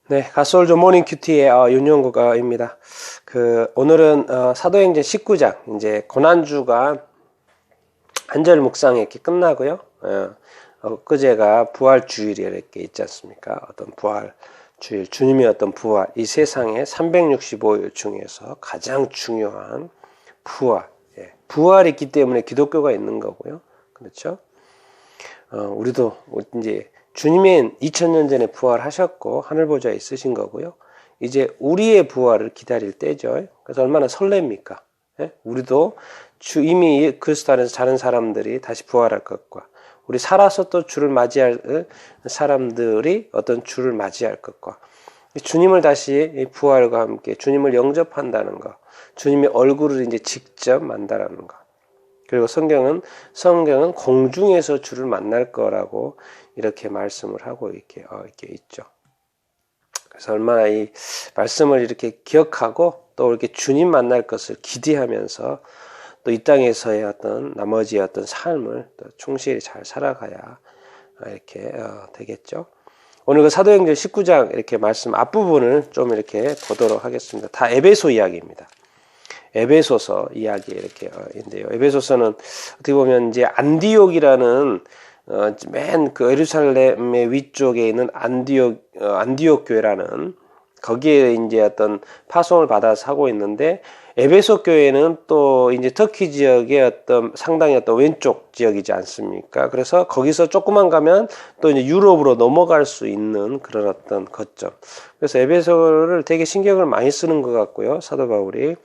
네, 가솔조 모닝 큐티의 윤용구가입니다. 오늘은 사도행전 19장 이제 고난주가 한절 묵상 이렇게 끝나고요. 엊그제가 부활 주일이 이렇게 있지 않습니까? 어떤 부활 주일, 주님의 어떤 부활, 이 세상에 365일 중에서 가장 중요한 부활, 부활이 있기 때문에 기독교가 있는 거고요. 그렇죠? 우리도 이제 주님은 2000년 전에 부활하셨고 하늘 보좌에 있으신 거고요. 이제 우리의 부활을 기다릴 때죠. 그래서 얼마나 설렙니까? 우리도 이미 그리스도 안에서 자는 사람들이 다시 부활할 것과 우리 살아서 또 주를 맞이할 사람들이 어떤 주를 맞이할 것과 주님을 다시 부활과 함께 주님을 영접한다는 것, 주님의 얼굴을 이제 직접 만나라는 것. 그리고 성경은 공중에서 주를 만날 거라고 이렇게 말씀을 하고 이렇게 있죠. 그래서 얼마나 이 말씀을 이렇게 기억하고 또 이렇게 주님 만날 것을 기대하면서 또 이 땅에서의 어떤 나머지 어떤 삶을 또 충실히 잘 살아가야 이렇게 되겠죠. 오늘 그 사도행전 19장 이렇게 말씀 앞부분을 좀 이렇게 보도록 하겠습니다. 다 에베소 이야기입니다. 에베소서 이야기 이렇게 인데요. 에베소서는 어떻게 보면 이제 안디옥이라는 맨 그 예루살렘의 위쪽에 있는 안디옥 교회라는 거기에 이제 어떤 파송을 받아서 하고 있는데 에베소 교회는 또 이제 터키 지역의 어떤 상당히 어떤 왼쪽 지역이지 않습니까? 그래서 거기서 조금만 가면 또 이제 유럽으로 넘어갈 수 있는 그런 어떤 거점. 그래서 에베소를 되게 신경을 많이 쓰는 것 같고요. 사도 바울이.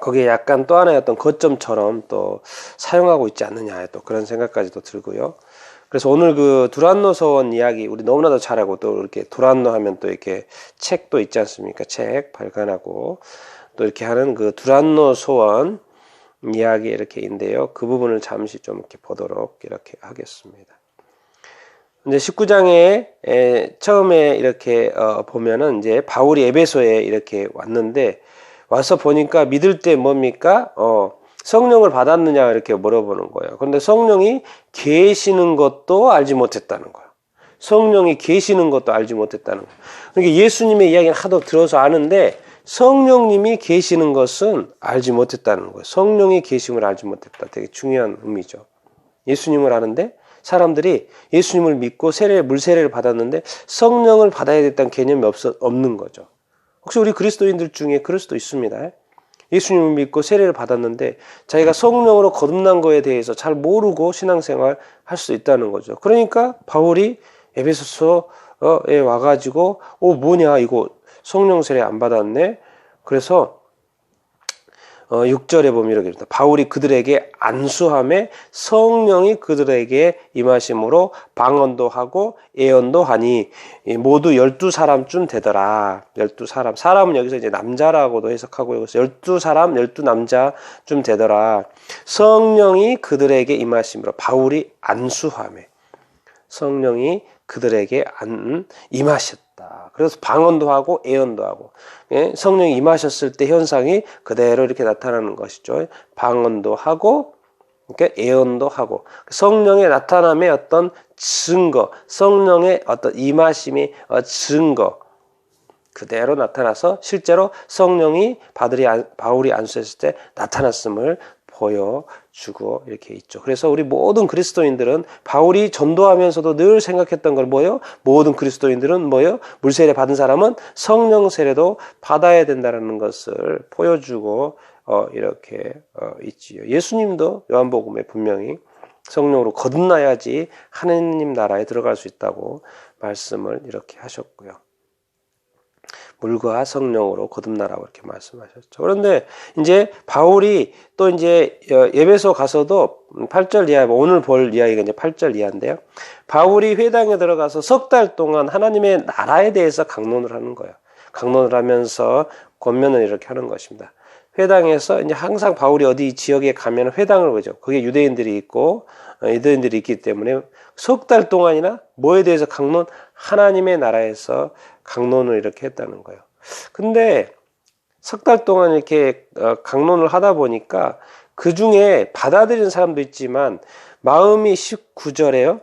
거기에 약간 또 하나의 어떤 거점처럼 또 사용하고 있지 않느냐 또 그런 생각까지도 들고요. 그래서 오늘 그 두란노 서원 이야기 우리 너무나도 잘하고 또 이렇게 두란노 하면 또 이렇게 책도 있지 않습니까? 책 발간하고 또 이렇게 하는 그 두란노 소원 이야기 이렇게인데요. 그 부분을 잠시 좀 이렇게 보도록 이렇게 하겠습니다. 이제 19장에 처음에 이렇게 보면은 이제 바울이 에베소에 이렇게 왔는데 와서 보니까 믿을 때 뭡니까? 성령을 받았느냐 이렇게 물어보는 거예요. 그런데 성령이 계시는 것도 알지 못했다는 거예요. 성령이 계시는 것도 알지 못했다는 거예요. 그러니까 예수님의 이야기는 하도 들어서 아는데 성령님이 계시는 것은 알지 못했다는 거예요. 성령이 계심을 알지 못했다. 되게 중요한 의미죠. 예수님을 아는데 사람들이 예수님을 믿고 물세례를 받았는데 성령을 받아야 됐다는 개념이 없는 거죠. 혹시 우리 그리스도인들 중에 그럴 수도 있습니다. 예수님을 믿고 세례를 받았는데 자기가 성령으로 거듭난 거에 대해서 잘 모르고 신앙생활 할 수 있다는 거죠. 그러니까 바울이 에베소서에 와가지고 뭐냐 이거 성령 세례 안 받았네. 그래서 6절에 보면 이렇게 됩니다. 바울이 그들에게 안수함에 성령이 그들에게 임하심으로 방언도 하고 예언도 하니 모두 12사람쯤 되더라. 12사람. 사람은 여기서 이제 남자라고도 해석하고 여기서 12사람, 12남자쯤 되더라. 성령이 그들에게 임하심으로 바울이 안수함에 성령이 그들에게 임하셨다. 그래서 방언도 하고 예언도 하고 성령이 임하셨을 때 현상이 그대로 이렇게 나타나는 것이죠. 방언도 하고 그러니까 예언도 하고 성령의 나타남의 어떤 증거, 성령의 어떤 임하심의 증거 그대로 나타나서 실제로 성령이 바울이 안수했을 때 나타났음을 보여주고 이렇게 있죠. 그래서 우리 모든 그리스도인들은 바울이 전도하면서도 늘 생각했던 걸 뭐예요? 모든 그리스도인들은 뭐예요? 물세례 받은 사람은 성령 세례도 받아야 된다는 것을 보여주고 이렇게 있지요. 예수님도 요한복음에 분명히 성령으로 거듭나야지 하느님 나라에 들어갈 수 있다고 말씀을 이렇게 하셨고요. 물과 성령으로 거듭나라고 이렇게 말씀하셨죠. 그런데 이제 바울이 또 이제 에베소 가서도 8절 이하, 오늘 볼 이야기가 이제 8절 이하인데요. 바울이 회당에 들어가서 석 달 동안 하나님의 나라에 대해서 강론을 하는 거예요. 강론을 하면서 권면을 이렇게 하는 것입니다. 회당에서 이제 항상 바울이 어디 지역에 가면 회당을 보죠. 거기에 유대인들이 있고 유대인들이 있기 때문에 석 달 동안이나 뭐에 대해서 강론? 하나님의 나라에서 강론을 이렇게 했다는 거예요. 근데 석 달 동안 이렇게 강론을 하다 보니까 그 중에 받아들이는 사람도 있지만 마음이 19절에요.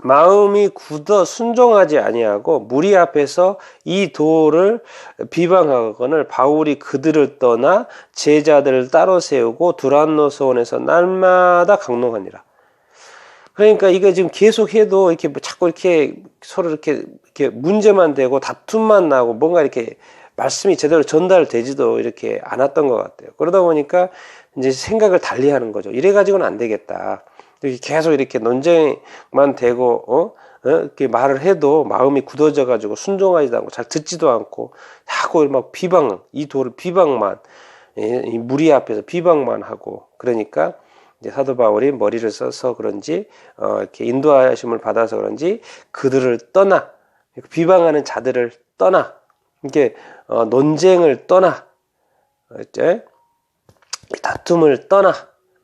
마음이 굳어 순종하지 아니하고 무리 앞에서 이 도를 비방하거늘 바울이 그들을 떠나 제자들을 따로 세우고 두란노 소원에서 날마다 강론하니라. 그러니까 이거 지금 계속 해도 이렇게 자꾸 이렇게 서로 이렇게 문제만 되고 다툼만 나고 뭔가 이렇게 말씀이 제대로 전달되지도 이렇게 않았던 것 같아요. 그러다 보니까 이제 생각을 달리 하는 거죠. 이래 가지고는 안 되겠다. 이렇게 계속 이렇게 논쟁만 되고, 이렇게 말을 해도 마음이 굳어져 가지고 순종하지도 않고 잘 듣지도 않고 자꾸 막 이 도를 비방만, 이 무리 앞에서 비방만 하고 그러니까 이제 사도 바울이 머리를 써서 그런지, 이렇게 인도하심을 받아서 그런지 그들을 떠나, 비방하는 자들을 떠나, 이렇게, 논쟁을 떠나, 이제 다툼을 떠나,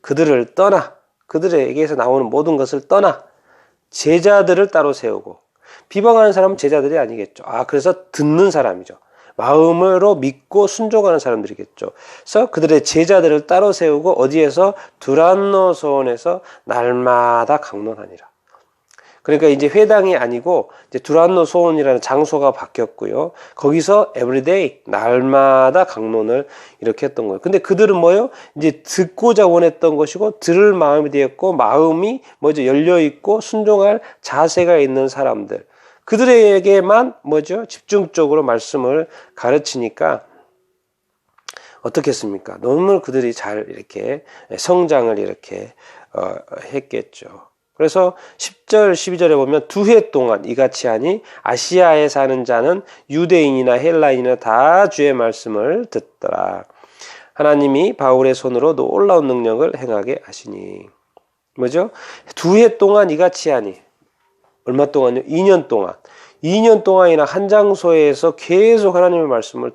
그들을 떠나, 그들에게서 나오는 모든 것을 떠나 제자들을 따로 세우고 비방하는 사람은 제자들이 아니겠죠. 그래서 듣는 사람이죠. 마음으로 믿고 순종하는 사람들이겠죠. 그래서 그들의 제자들을 따로 세우고 어디에서 두란노 소원에서 날마다 강론하니라. 그러니까 이제 회당이 아니고 이제 두란노 소원이라는 장소가 바뀌었고요. 거기서 everyday 날마다 강론을 이렇게 했던 거예요. 근데 그들은 뭐요? 이제 듣고자 원했던 것이고 들을 마음이 되었고 마음이 뭐죠? 열려 있고 순종할 자세가 있는 사람들. 그들에게만 뭐죠? 집중적으로 말씀을 가르치니까 어떻겠습니까? 너무 그들이 잘 이렇게 성장을 이렇게 했겠죠. 그래서 10절, 12절에 보면 2해 동안 이같이 하니 아시아에 사는 자는 유대인이나 헬라인이나 다 주의 말씀을 듣더라. 하나님이 바울의 손으로 놀라운 능력을 행하게 하시니. 뭐죠? 2해 동안 이같이 하니. 얼마 동안요? 2년 동안. 2년 동안이나 한 장소에서 계속 하나님의 말씀을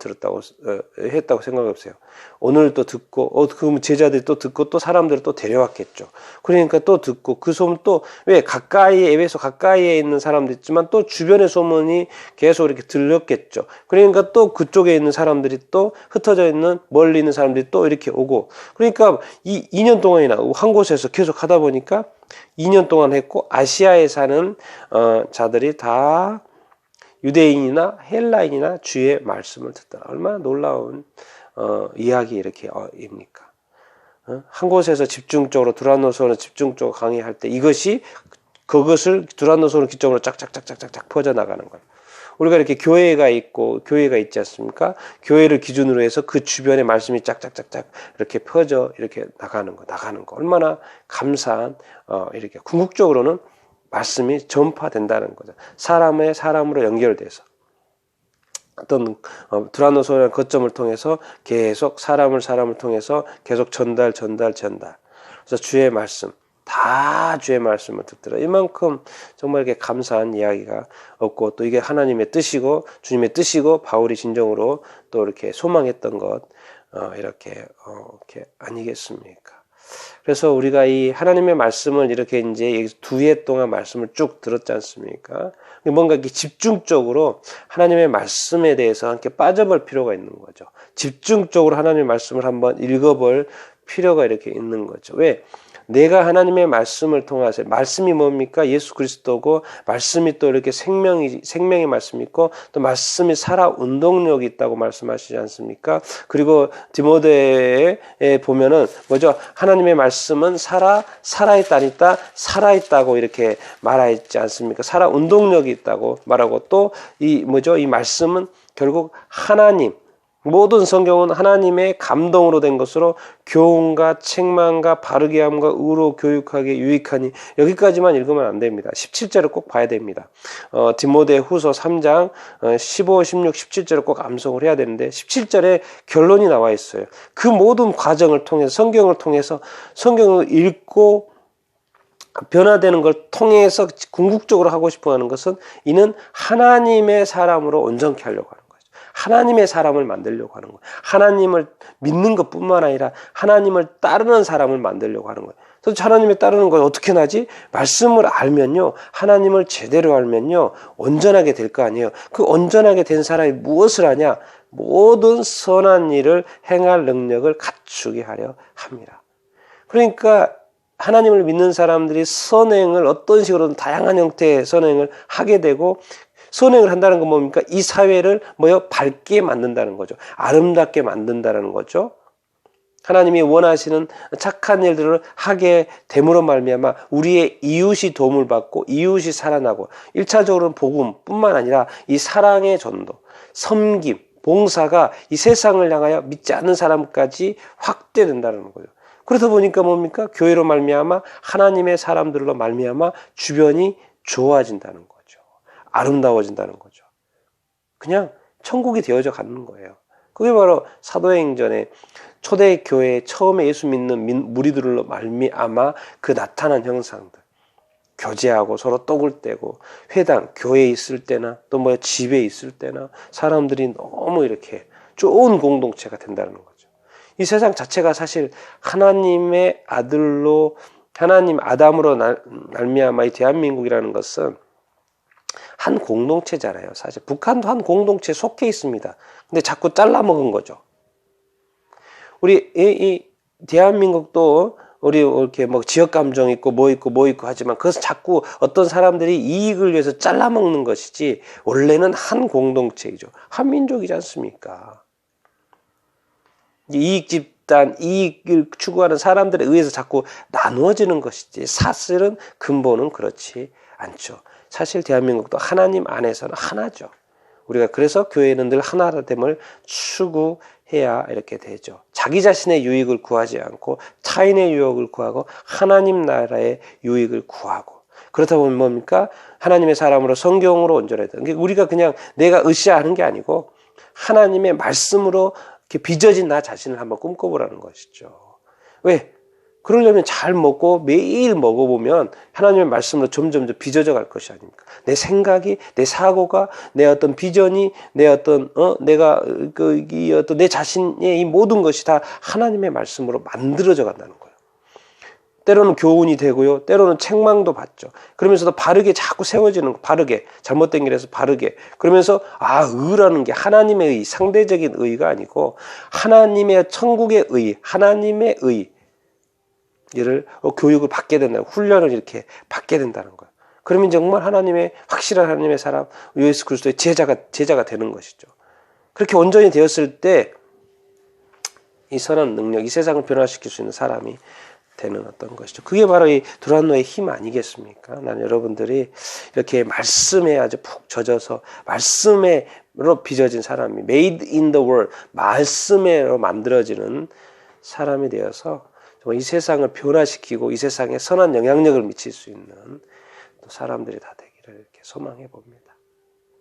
했다고 생각해 보세요. 오늘 또 듣고, 그럼 제자들이 또 듣고 또 사람들을 또 데려왔겠죠. 그러니까 또 듣고 그 소문 또, 왜 에베소 가까이에 있는 사람도 있지만 또 주변의 소문이 계속 이렇게 들렸겠죠. 그러니까 또 그쪽에 있는 사람들이 또 흩어져 있는 멀리 있는 사람들이 또 이렇게 오고. 그러니까 이 2년 동안이나 한 곳에서 계속 하다 보니까 2년 동안 했고 아시아에 사는 자들이 다 유대인이나 헬라인이나 주의 말씀을 듣더라. 얼마나 놀라운 이야기 이렇게 입니까? 한 곳에서 집중적으로 두란노소원을 집중적으로 강의할 때 그것을 두란노소원 기점으로 짝짝짝짝짝 퍼져나가는 거예요. 우리가 이렇게 교회가 있지 않습니까? 교회를 기준으로 해서 그 주변에 말씀이 짝짝짝짝 이렇게 이렇게 나가는 거. 얼마나 감사한, 이렇게 궁극적으로는 말씀이 전파된다는 거죠. 사람으로 연결돼서. 어떤, 두란노소원의 거점을 통해서 계속 사람을 통해서 계속 전달. 그래서 주의 말씀. 다 주의 말씀을 듣더라. 이만큼 정말 이렇게 감사한 이야기가 없고 또 이게 하나님의 뜻이고 주님의 뜻이고 바울이 진정으로 또 이렇게 소망했던 것 이렇게 아니겠습니까? 그래서 우리가 이 하나님의 말씀을 이렇게 이제 2해 동안 말씀을 쭉 들었지 않습니까? 뭔가 이렇게 집중적으로 하나님의 말씀에 대해서 함께 빠져볼 필요가 있는 거죠. 집중적으로 하나님의 말씀을 한번 읽어볼 필요가 이렇게 있는 거죠. 왜? 내가 하나님의 말씀을 통해서 말씀이 뭡니까? 예수 그리스도고 말씀이 또 이렇게 생명의 말씀이 있고 또 말씀이 살아 운동력이 있다고 말씀하시지 않습니까? 그리고 디모데에 보면은 뭐죠? 하나님의 말씀은 살아있다 아니다 살아있다고 이렇게 말하지 않습니까? 살아 운동력이 있다고 말하고 또 이 말씀은 결국 하나님 모든 성경은 하나님의 감동으로 된 것으로 교훈과 책망과 바르게 함과 의로 교육하게 유익하니 여기까지만 읽으면 안 됩니다. 17절을 꼭 봐야 됩니다. 디모데 후서 3장 15, 16, 17절을 꼭 암송을 해야 되는데 17절에 결론이 나와 있어요. 그 모든 과정을 통해서 성경을 읽고 변화되는 걸 통해서 궁극적으로 하고 싶어 하는 것은 이는 하나님의 사람으로 온전케 하려고 하는 거예요. 하나님의 사람을 만들려고 하는 거예요. 하나님을 믿는 것뿐만 아니라 하나님을 따르는 사람을 만들려고 하는 거예요. 그래서 하나님을 따르는 걸 어떻게 나지? 말씀을 알면요. 하나님을 제대로 알면요. 온전하게 될 거 아니에요. 그 온전하게 된 사람이 무엇을 하냐? 모든 선한 일을 행할 능력을 갖추게 하려 합니다. 그러니까 하나님을 믿는 사람들이 선행을 어떤 식으로든 다양한 형태의 선행을 하게 되고, 선행을 한다는 건 뭡니까? 이 사회를 밝게 만든다는 거죠. 아름답게 만든다는 거죠. 하나님이 원하시는 착한 일들을 하게 됨으로 말미암아 우리의 이웃이 도움을 받고 이웃이 살아나고, 1차적으로는 복음뿐만 아니라 이 사랑의 전도, 섬김, 봉사가 이 세상을 향하여 믿지 않는 사람까지 확대된다는 거죠. 그러다 보니까 뭡니까? 교회로 말미암아 하나님의 사람들로 말미암아 주변이 좋아진다는 거죠. 아름다워진다는 거죠. 그냥 천국이 되어져 가는 거예요. 그게 바로 사도행전의 초대교회 처음에 예수 믿는 무리들로 말미암아 그 나타난 형상들. 교제하고 서로 떡을 떼고, 회당, 교회에 있을 때나 또 집에 있을 때나 사람들이 너무 이렇게 좋은 공동체가 된다는 거죠. 이 세상 자체가 사실 하나님의 아들로, 하나님 아담으로 말미암아 이 대한민국이라는 것은 한 공동체잖아요. 사실 북한도 한 공동체에 속해 있습니다. 근데 자꾸 잘라먹은 거죠. 우리 이 대한민국도 우리 이렇게 지역 감정 있고 뭐 있고 하지만, 그것을 자꾸 어떤 사람들이 이익을 위해서 잘라먹는 것이지 원래는 한 공동체이죠. 한민족이지 않습니까? 이익 집단, 이익을 추구하는 사람들에 의해서 자꾸 나누어지는 것이지 사실은 근본은 그렇지 않죠. 사실 대한민국도 하나님 안에서는 하나죠. 우리가 그래서 교회는 늘 하나됨을 추구해야 이렇게 되죠. 자기 자신의 유익을 구하지 않고 타인의 유익을 구하고 하나님 나라의 유익을 구하고, 그렇다 보면 뭡니까? 하나님의 사람으로 성경으로 온전해야 돼요. 우리가 그냥 내가 으쌰하는 게 아니고 하나님의 말씀으로 이렇게 빚어진 나 자신을 한번 꿈꿔보라는 것이죠. 왜? 그러려면 잘 먹고 매일 먹어보면 하나님의 말씀으로 점점 더 빚어져 갈 것이 아닙니까? 내 생각이, 내 사고가, 내 어떤 비전이, 내 어떤 내 자신의 이 모든 것이 다 하나님의 말씀으로 만들어져 간다는 거예요. 때로는 교훈이 되고요, 때로는 책망도 받죠. 그러면서도 바르게 자꾸 세워지는 거, 바르게, 잘못된 길에서 바르게. 그러면서 의라는 게 하나님의 의, 상대적인 의가 아니고 하나님의 천국의 의, 하나님의 의. 이를 교육을 받게 된다는, 훈련을 이렇게 받게 된다는 거예요. 그러면 정말 하나님의, 확실한 하나님의 사람, 예수 그리스도의 제자가 되는 것이죠. 그렇게 온전히 되었을 때 이 선한 능력, 이 세상을 변화시킬 수 있는 사람이 되는 어떤 것이죠. 그게 바로 이 두란노의 힘 아니겠습니까? 나는 여러분들이 이렇게 말씀에 아주 푹 젖어서 말씀으로 빚어진 사람이, made in the word, 말씀으로 만들어지는 사람이 되어서 이 세상을 변화시키고 이 세상에 선한 영향력을 미칠 수 있는 또 사람들이 다 되기를 이렇게 소망해 봅니다.